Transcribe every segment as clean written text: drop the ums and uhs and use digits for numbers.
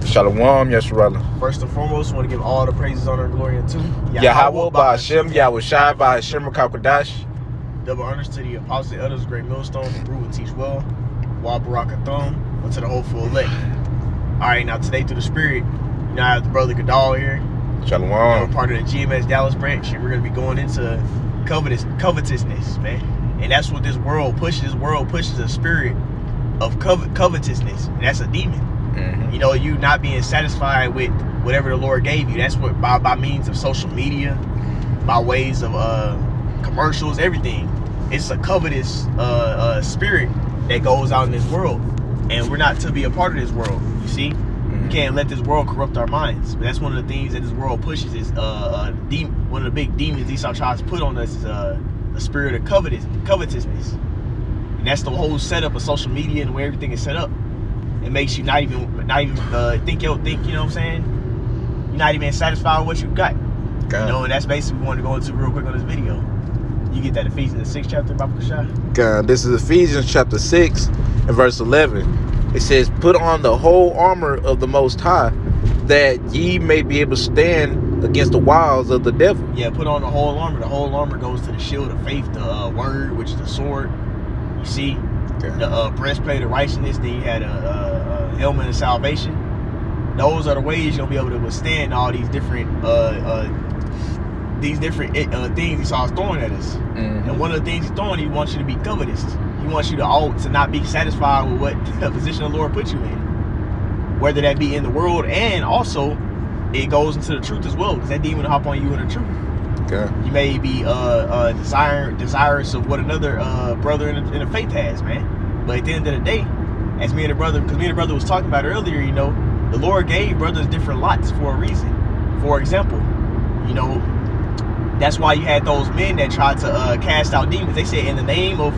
Shalom, Yeshua. First and foremost, I want to give all the praises, honor, and glory unto Yahweh, Ba'Hashem, Yahweh Shai, Ba'Hashem, Kakadash. Double honors to the apostles and others, great millstone, who brew and teach well, Wa Barakathon, unto the hopeful elect. Alright, now today through the Spirit, I have the brother Gadal here. Shalom. We're part of the GMS Dallas branch, and we're going to be going into covetousness, man. And that's what this world pushes. This world pushes a spirit of covetousness, and that's a demon. Mm-hmm. You not being satisfied with whatever the Lord gave you. That's what by means of social media, by ways of commercials, everything. It's a covetous spirit that goes out in this world, and we're not to be a part of this world. You see, we can't let this world corrupt our minds. But that's one of the things that this world pushes. Is one of the big demons Esau tries to put on us is a spirit of covetousness, and that's the whole setup of social media and where everything is set up. It makes you not even think. You know what I'm saying? You're not even satisfied with what you got. God. And that's basically what we want to go into real quick on this video. You get that Ephesians 6 chapter, Baba Shah? God, this is Ephesians chapter 6 and verse 11. It says, "Put on the whole armor of the Most High, that ye may be able to stand against the wiles of the devil." Yeah, put on the whole armor. The whole armor goes to the shield of faith, the word, which is the sword. You see, the breastplate of righteousness. Then you had a helmet of salvation. Those are the ways you're gonna be able to withstand all these different things Esau's throwing at us. Mm-hmm. And one of the things he's throwing, he wants you to be covetous. He wants you to not be satisfied with what the position the Lord put you in, whether that be in the world, and also it goes into the truth as well, because that demon will hop on you in the truth. Okay. You may be desirous of what another brother in the faith has, man. But at the end of the day, as me and the brother was talking about earlier, the Lord gave brothers different lots for a reason. For example, that's why you had those men that tried to cast out demons. They said in the name of,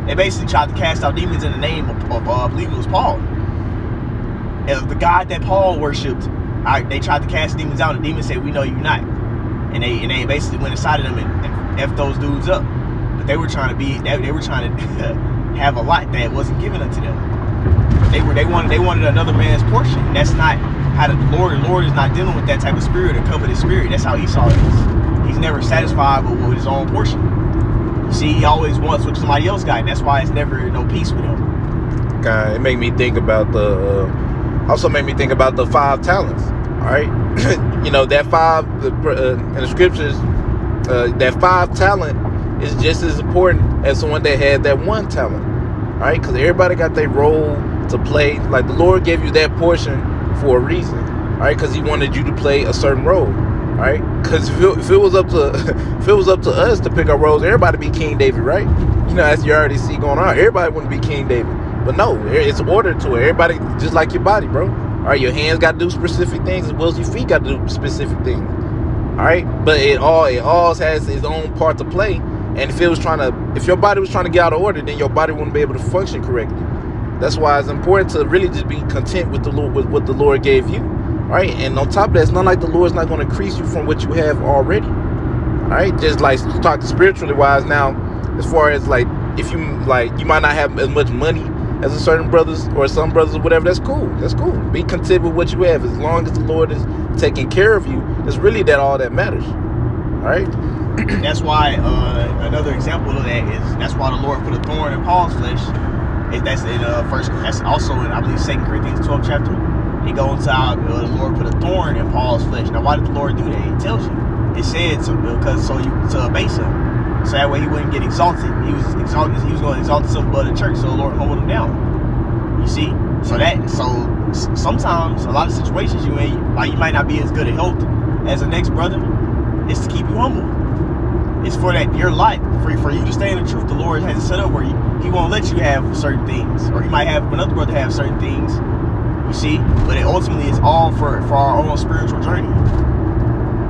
they basically tried to cast out demons in the name of I believe it was Paul. And the God that Paul worshipped, they tried to cast demons out, and the demons said, "We know you not." And they basically went inside of them and F those dudes up. But they were trying to have a lot that wasn't given unto them. They wanted another man's portion. That's not how the Lord is not dealing with that type of spirit, a covetous spirit. That's how Esau is. He's never satisfied with his own portion. You see, he always wants what somebody else got, and that's why it's never no peace with him. God, it made me think about the 5 talents. All right. That 5 in the scriptures, that 5 talent is just as important as the one that had that 1 talent. All right, because everybody got their role to play. Like the Lord gave you that portion for a reason. All right, because He wanted you to play a certain role. All right, because if it was up to us to pick our roles, everybody be King David, right? As you already see going on, everybody wouldn't be King David. But no, it's order to it. Everybody, just like your body, bro. All right, your hands got to do specific things, as well as your feet got to do specific things. All right, but it all has its own part to play. And if your body was trying to get out of order, then your body wouldn't be able to function correctly. That's why it's important to really just be content with with what the Lord gave you. All right, and on top of that, it's not like the Lord's not going to increase you from what you have already. All right, just like talk spiritually wise now, as far as like if you might not have as much money as a certain brothers or some brothers or whatever, that's cool. Be content with what you have. As long as the Lord is taking care of you, it's really all that matters. All right. That's why another example of that is that's why the Lord put a thorn in Paul's flesh. That's in that's also in, I believe, 2 Corinthians 12 chapter. He goes out, the Lord put a thorn in Paul's flesh. Now, why did the Lord do that? He tells you. It said to abase him, so that way he wouldn't get exalted. He was going to exalt himself above the church, so the Lord humbled him down. You see, so sometimes a lot of situations you might not be as good at health as the next brother. It's to keep you humble. It's for that your life, for you to stay in the truth. The Lord has it set up where He won't let you have certain things, or He might have another brother have certain things. You see, but ultimately it's all for our own spiritual journey.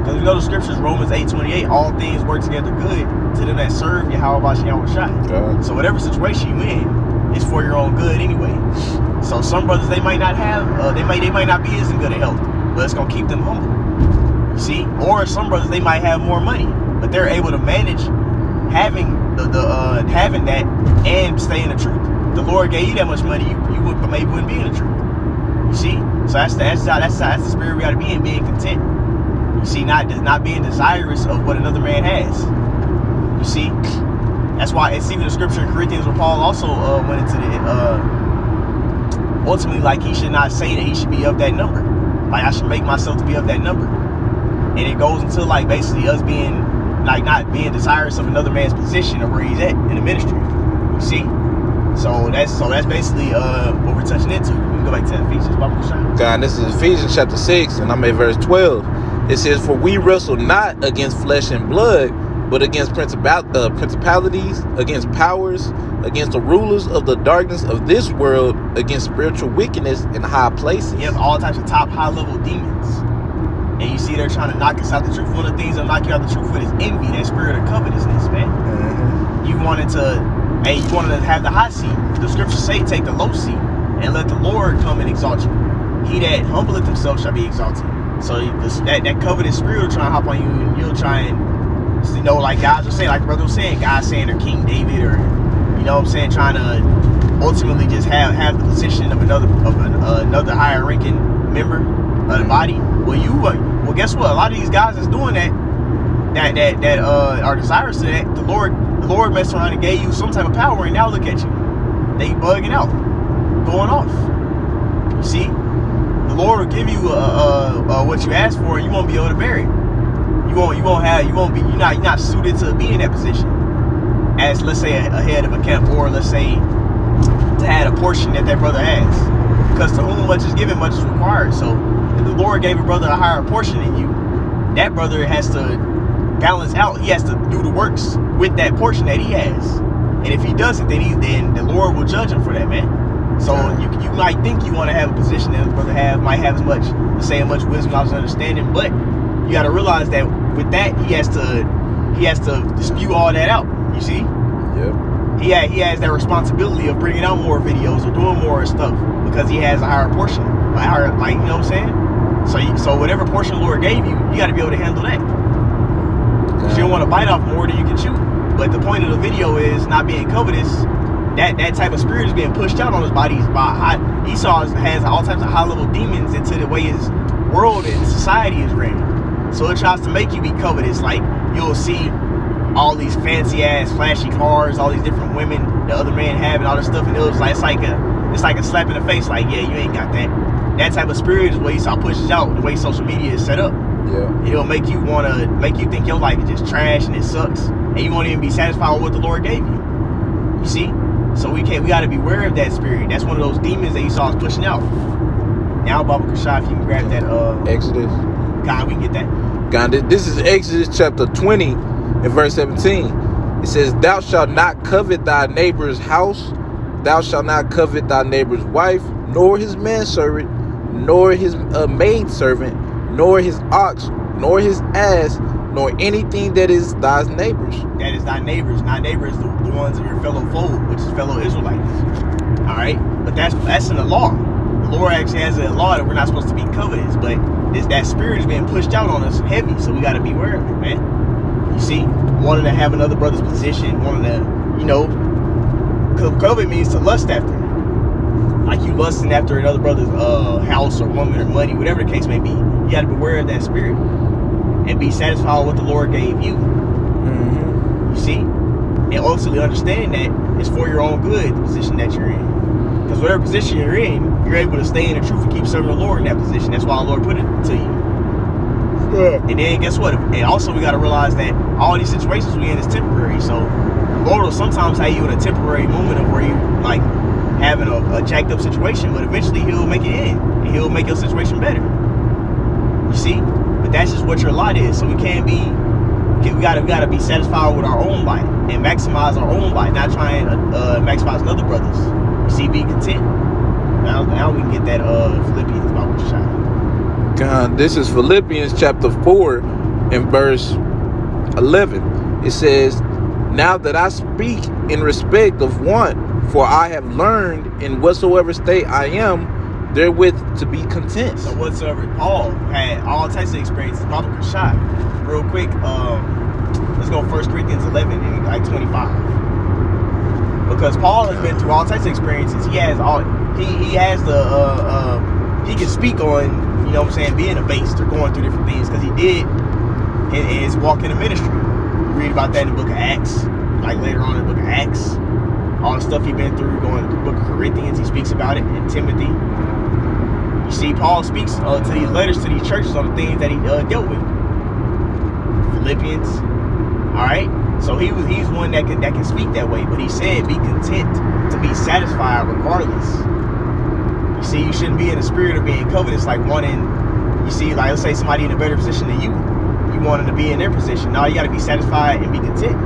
Because we know the scriptures, Romans 8:28, all things work together good to them that serve Yahweh Shai. So whatever situation you in, it's for your own good anyway. So some brothers, they might not have, they might not be as good at health, but it's gonna keep them humble. You see, or some brothers, they might have more money, but they're able to manage having having that and stay in the truth. The Lord gave you that much money, you maybe wouldn't be in the truth. You see, So that's the spirit we got to be in, being content. You see, not being desirous of what another man has. You see, that's why it's even the scripture in Corinthians where Paul also went into the ultimately, like, he should not say that he should be of that number. Like, I should make myself to be of that number. And it goes into, like, basically us being, like, not being desirous of another man's position or where he's at in the ministry. You see? So that's basically what we're touching into. We can go back to Ephesians. God, this is Ephesians chapter 6, and I'm at verse 12. It says, "For we wrestle not against flesh and blood, but against principalities, against powers, against the rulers of the darkness of this world, against spiritual wickedness in high places." You have all types of top high-level demons. And you see they're trying to knock us out the truth. One of the things that knock you out the truth with is envy, that spirit of covetousness, man. Mm-hmm. You wanted to have the hot seat. The scriptures say, take the low seat and let the Lord come and exalt you. He that humbleth himself shall be exalted. So that covetous spirit will try and hop on you, and you'll try and, you know, like guys were saying, like brother was saying, guys saying they're King David, or, you know what I'm saying, trying to ultimately just have the position of another higher ranking member of the body. Well, guess what? A lot of these guys that's doing that are desirous of that. The Lord messed around and gave you some type of power, and now look at you. They bugging out, going off. You see, the Lord will give you what you asked for, and you won't be able to bear it. You're not suited to be in that position. As, let's say, a head of a camp, or let's say to have a portion that brother has. Because to whom much is given, much is required. So if the Lord gave a brother a higher portion than you, that brother has to balance out. He has to do the works with that portion that he has. And if he doesn't, then the Lord will judge him for that, man. So you might think you want to have a position that the brother might have as much wisdom, knowledge, and understanding, but you got to realize that with that he has to spew all that out. You see? Yep. He has that responsibility of bringing out more videos or doing more stuff because he has a higher portion, you know what I'm saying? So whatever portion the Lord gave you, you got to be able to handle that. Because you don't want to bite off more than you can chew. But the point of the video is not being covetous. That type of spirit is being pushed out on his body. Esau has all types of high-level demons into the way his world and society is ran. So it tries to make you be covetous. Like, you'll see all these fancy-ass, flashy cars, all these different women the other man have, and all this stuff, and it's like a slap in the face. Like, yeah, you ain't got that. That type of spirit is what Esau pushes out. The way social media is set up. Yeah. It'll make you think your life is just trash and it sucks, and you won't even be satisfied with what the Lord gave you. You see? So we got to be aware of that spirit. That's one of those demons that Esau is pushing out. Now, Baba Kashaf, if you can grab that Exodus. God, we can get that. God, this is Exodus chapter 20 and verse 17. It says, "Thou shalt not covet thy neighbor's house, thou shalt not covet thy neighbor's wife, nor his manservant, nor his maidservant, nor his ox, nor his ass, nor anything that is thy neighbor's." That is thy neighbor's. Thy neighbor is the ones of your fellow fold, which is fellow Israelites. All right, but that's in the law. The Lord actually has a law that we're not supposed to be covetous, but that spirit is being pushed out on us heavy, so we got to be aware of it, man. You see, wanting to have another brother's position, wanting to, you know, covet means to lust after. Like you lusting after another brother's house or woman or money, whatever the case may be. You got to be aware of that spirit and be satisfied with what the Lord gave you. Mm-hmm. You see? And ultimately understand that it's for your own good, the position that you're in. Because whatever position you're in, you're able to stay in the truth and keep serving the Lord in that position. That's why the Lord put it to you. Yeah. And then guess what? And also we got to realize that all these situations we in is temporary. So the Lord will sometimes have you in a temporary moment of where you like having a jacked up situation, but eventually he'll make it end and he'll make your situation better. You see? But that's just what your lot is. So we gotta be satisfied with our own life and maximize our own life, not try and maximize another brother's. You see, be content. Now we can get that Philippians about what you're trying. God, this is Philippians chapter 4 and verse 11. It says, "Now that I speak in respect of one, for I have learned in whatsoever state I am, therewith to be content." So whatsoever, Paul had all types of experiences. Baba Kashaf, real quick, let's go 1 Corinthians 11 and like 25. Because Paul has been through all types of experiences. He has the he can speak on, you know what I'm saying, being abased or going through different things, because he did in his walk in the ministry. You read about that in the book of Acts, like later on in the book of Acts, all the stuff he been through. Going to the book of Corinthians, he speaks about it. In Timothy, you see Paul speaks to these letters to these churches on the things that he dealt with. Philippians, all right. So he's one that can speak that way. But he said, be content to be satisfied regardless. You see, you shouldn't be in the spirit of being covetous, like wanting. You see, like, let's say somebody in a better position than you want them to be in their position. No, you got to be satisfied and be content.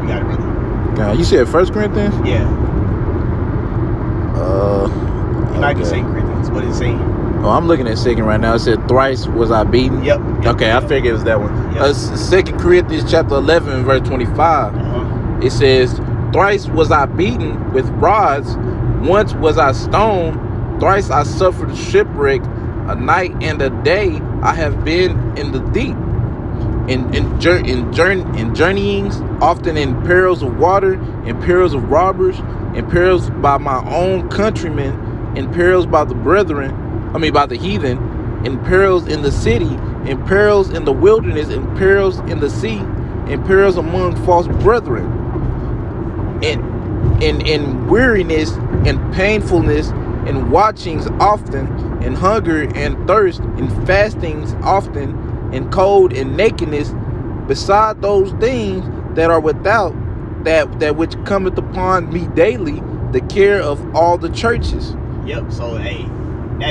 You got it, brother. God, you said 1 Corinthians? Yeah. You might be Okay. 2 Corinthians. What is it saying? Oh, I'm looking at 2 right now. It said, thrice was I beaten. Yep. Okay, I figured it was that one. Yep. 2 Corinthians chapter 11, verse 25. It says, thrice was I beaten with rods. Once was I stoned. Thrice I suffered shipwreck. A night and a day I have been in the deep. In journeyings, often in perils of water, in perils of robbers, in perils by my own countrymen, in perils by the by the heathen, in perils in the city, in perils in the wilderness, in perils in the sea, in perils among false brethren, in weariness and painfulness, in watchings often, in hunger and thirst, in fastings often, in cold and nakedness, beside those things that are without, that which cometh upon me daily, the care of all the churches. Yep. So hey,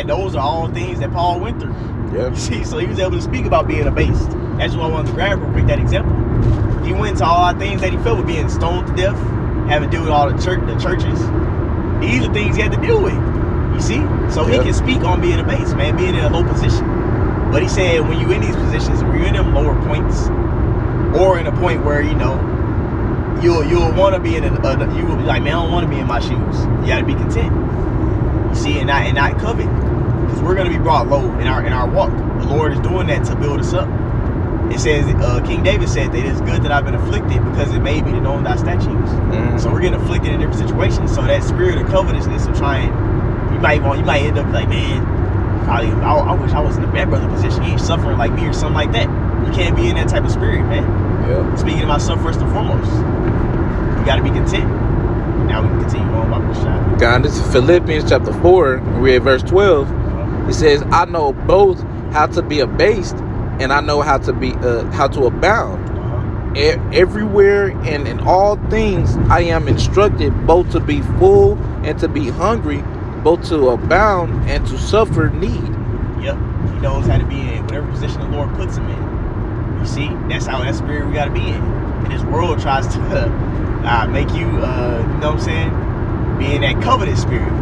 those are all things that Paul went through. Yeah. See, so he was able to speak about being abased. That's why I wanted to grab real quick that example. He went into all the things that he felt with being stoned to death, having to deal with all the churches. These are things he had to deal with. You see? So he can speak on being abased, man, being in a low position. But he said when you're in these positions, when you're in them lower points, or in a point where, you know, you'll want to be in you will be like, man, I don't want to be in my shoes. You got to be content. You see, and not covet, because we're going to be brought low in our walk. The Lord is doing that to build us up. It says, King David said that it's good that I've been afflicted, because it made me to know thy statutes. Mm-hmm. So we're getting afflicted in different situations. So that spirit of covetousness of trying, you might end up like, man, probably I wish I was in a bad brother position. He ain't suffering like me or something like that. You can't be in that type of spirit, man. Yeah. Speaking of myself first and foremost, you got to be content. Now we can continue on about this shot. God, this is Philippians chapter 4, we at verse 12. It says, I know both how to be abased, and I know how to abound. Everywhere and in all things I am instructed, both to be full and to be hungry, both to abound and to suffer need. Yep. He knows how to be in whatever position the Lord puts him in. You see, that's how that spirit we got to be in. And this world tries to make you, you know what I'm saying, be in that covetous spirit.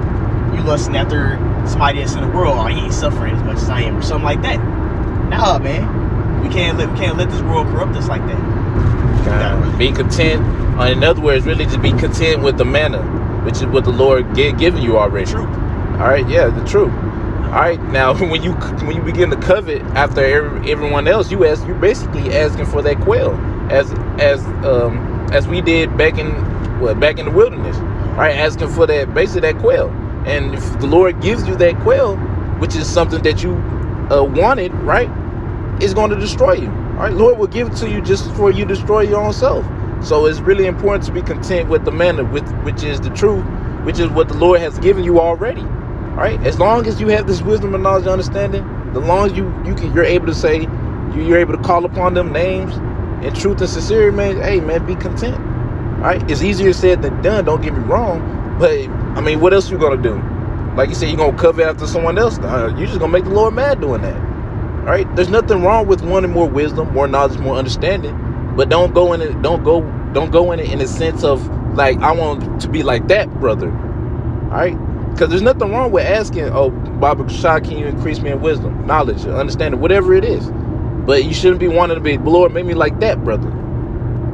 You lusting after somebody that's in the world, oh, he ain't suffering as much as I am, or something like that. Nah, man. We can't let this world corrupt us like that. Be content. In other words, really just be content with the manna, which is what the Lord given you already. Truth. All right, yeah, the truth. All right, now when you begin to covet after everyone else, you're basically asking for that quail, as we did back in the wilderness, right? Asking for that, basically that quail. And if the Lord gives you that quail, which is something that you wanted, right, it's going to destroy you. All right, Lord will give it to you just for you to destroy your own self. So it's really important to be content with the manna, which is the truth, which is what the Lord has given you already. All right, as long as you have this wisdom and knowledge and understanding, the long as you're able to say, you're able to call upon them names in truth and sincerity, man. Hey, man, be content. All right, it's easier said than done. Don't get me wrong, but I mean, what else you gonna do? Like you said, you're gonna covet after someone else. You're just gonna make the Lord mad doing that. All right, there's nothing wrong with wanting more wisdom, more knowledge, more understanding, but don't go in it. Don't go in it in a sense of like, I want to be like that brother. All right. Because there's nothing wrong with asking, oh, Baba Shah, can you increase me in wisdom, knowledge, understanding, whatever it is. But you shouldn't be wanting to be, Lord, make me like that, brother.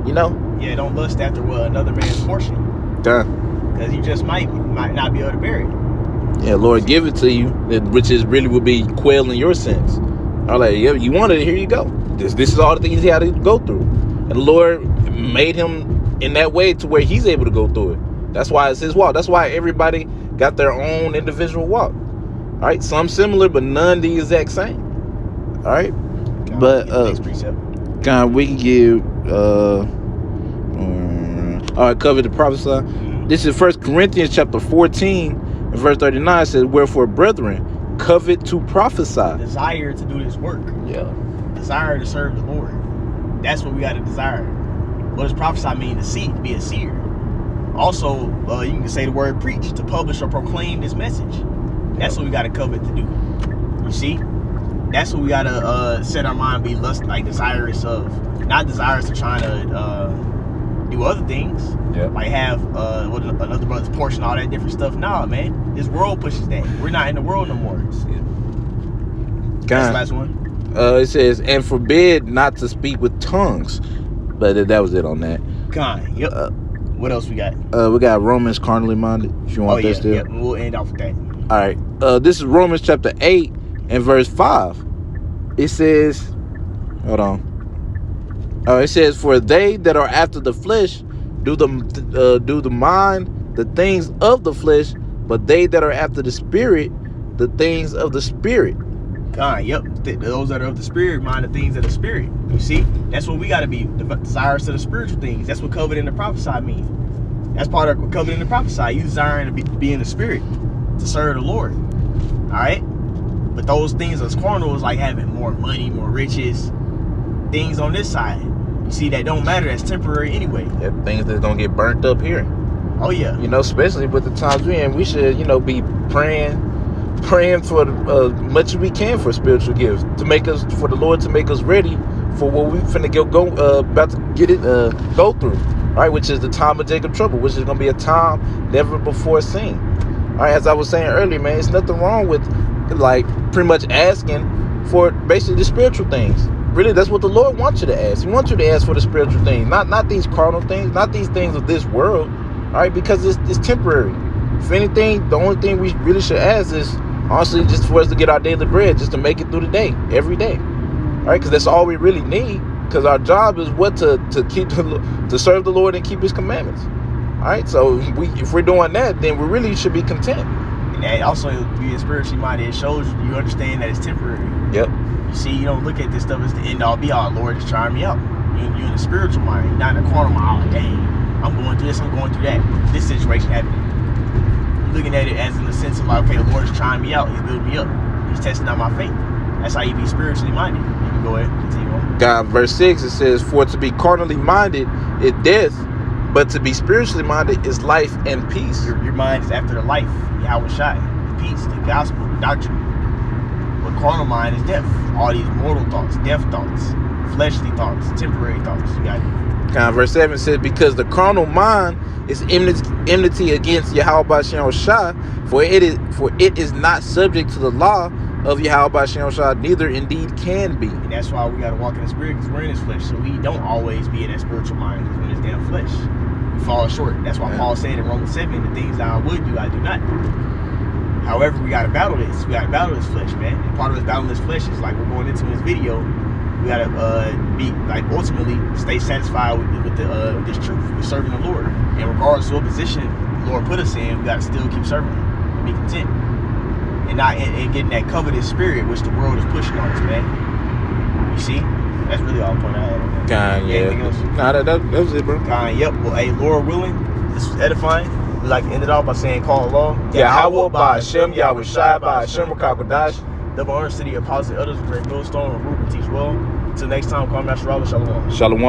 You know? Yeah, don't lust after another man's portion. Because you just might not be able to bear it. Yeah, Lord, give it to you, which is really would be quail in your sense. I'm like, yeah, you wanted it, here you go. This is all the things he had to go through. And the Lord made him in that way to where he's able to go through it. That's why it's his walk. That's why everybody got their own individual walk. All right, some similar, but none the exact same. All right, God, but next precept. God, we can give all right, cover the prophesy. This is 1 Corinthians chapter 14 and verse 39. It says, wherefore, brethren, covet to prophesy. Desire to do this work. Yeah. Desire to serve the Lord. That's what we got to desire. What does prophesy mean? To see, to be a seer. Also, you can say the word preach, to publish or proclaim this message. That's what we got to covet to do. You see? That's what we got to set our mind, be desirous of. Not desirous to trying to do other things. Yeah. Like have another brother's portion, all that different stuff. Nah, man. This world pushes that. We're not in the world no more. That's the last one. It says, and forbid not to speak with tongues. But that was it on that. Yep. What else we got? We got Romans carnally minded. If you want that still. Yep. We'll end off with that. All right. This is Romans chapter 8 and verse 5. It says, hold on. It says, for they that are after the flesh do the mind the things of the flesh, but they that are after the spirit the things of the spirit. Yep. Those that are of the spirit mind the things of the spirit. You see, that's what we got to be, desirous of the spiritual things. That's what coveting the prophesy means. That's part of coveting the prophesy. You desiring to be in the spirit, to serve the Lord. All right. But those things as carnal is like having more money, more riches, things on this side. You see, that don't matter. That's temporary anyway. Yeah, things that's gonna get burnt up here. Oh yeah. You know, especially with the times we're in, we should, be praying for much as we can for spiritual gifts, for the Lord to make us ready for what we finna about to get it go through. All right, which is the time of Jacob trouble, which is gonna be a time never before seen. All right, as I was saying earlier, man, it's nothing wrong with pretty much asking for basically the spiritual things. Really, that's what the Lord wants you to ask. He wants you to ask for the spiritual things, not these carnal things, not these things of this world. All right, because it's temporary. If anything, the only thing we really should ask is honestly just for us to get our daily bread, just to make it through the day, every day. All right, because that's all we really need. Because our job is to serve the Lord and keep His commandments. All right, so if we're doing that, then we really should be content. And that also, being spiritually minded, it shows you understand that it's temporary. Yep. You see, you don't look at this stuff as the end all be all. Lord, just trying me out. You're in the spiritual mind. You're not in the carnal mind. Oh, dang, I'm going through this, I'm going through that. This situation happening. You're looking at it as in the sense of okay, the Lord is trying me out. He's building me up. He's testing out my faith. That's how you be spiritually minded. You can go ahead and continue on. God, verse 6, it says, for to be carnally minded is death, but to be spiritually minded is life and peace. Your mind is after the life, Yahweh Shai, the peace, the gospel, the doctrine. But carnal mind is death. All these mortal thoughts, death thoughts, fleshly thoughts, temporary thoughts. You got it. God, verse 7 says, because the carnal mind is enmity against Yahweh Shai, for it is not subject to the law of Yahweh Shai, neither indeed can be. And that's why we got to walk in the spirit, because we're in this flesh. So we don't always be in that spiritual mind, because we're in this damn flesh. We fall short. That's why Paul said in Romans 7, the things that I would do, I do not. However, we got to battle this. We got to battle this flesh, man. And part of this battling this flesh is like we're going into this video. We got to be ultimately stay satisfied with this truth. We're serving the Lord. And regardless of what position the Lord put us in, we got to still keep serving Him and be content. And not and getting that covetous spirit which the world is pushing on us, man. You see? That's really all the point I had on that. God, yeah. Anything else? Nah, that was it, bro. Yep. Well, hey, Lord willing, this was edifying. We like to end it off by saying, call Allah. Yahweh by Hashem, Yahweh Shai by Hashem, Rakakadash. Double honor city, opposite others, great millstone, and root and teach well. Until next time, call me Master Shalom. Shalom.